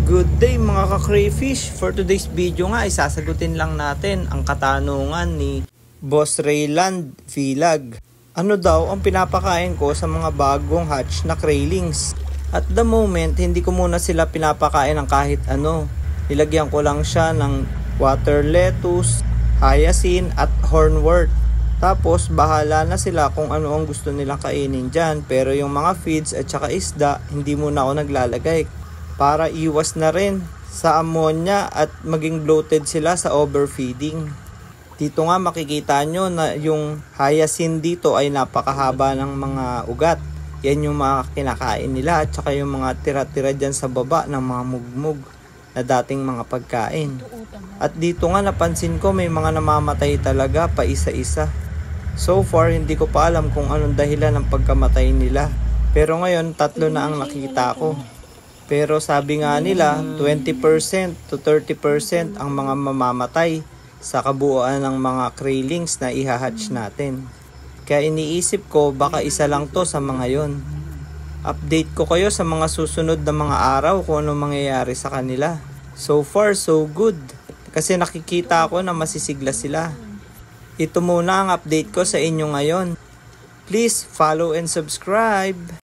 Good day mga ka-crayfish! For today's video nga, isasagutin lang natin ang katanungan ni Boss Rayland Vilag. Ano daw ang pinapakain ko sa mga bagong hatch na craylings? At the moment, hindi ko muna sila pinapakain ng kahit ano. Nilagyan ko lang siya ng water lettuce, hyacinth at hornwort. Tapos bahala na sila kung ano ang gusto nilang kainin dyan. Pero yung mga feeds at saka isda, hindi muna ako naglalagay. Para iwas na rin sa ammonia at maging bloated sila sa overfeeding. Dito nga makikita nyo na yung hyacinth dito ay napakahaba ng mga ugat. Yan yung mga kinakain nila at saka yung mga tira-tira dyan sa baba ng mga mugmug na dating mga pagkain. At dito nga napansin ko may mga namamatay talaga pa isa-isa. So far hindi ko pa alam kung anong dahilan ng pagkamatay nila. Pero ngayon 3 na ang nakita ko. Pero sabi nga nila 20% to 30% ang mga mamamatay sa kabuuan ng mga craylings na ihahatch natin. Kaya iniisip ko baka isa lang to sa mga yon. Update ko kayo sa mga susunod na mga araw kung ano mangyayari sa kanila. So far so good. Kasi nakikita ko na masisigla sila. Ito muna ang update ko sa inyo ngayon. Please follow and subscribe.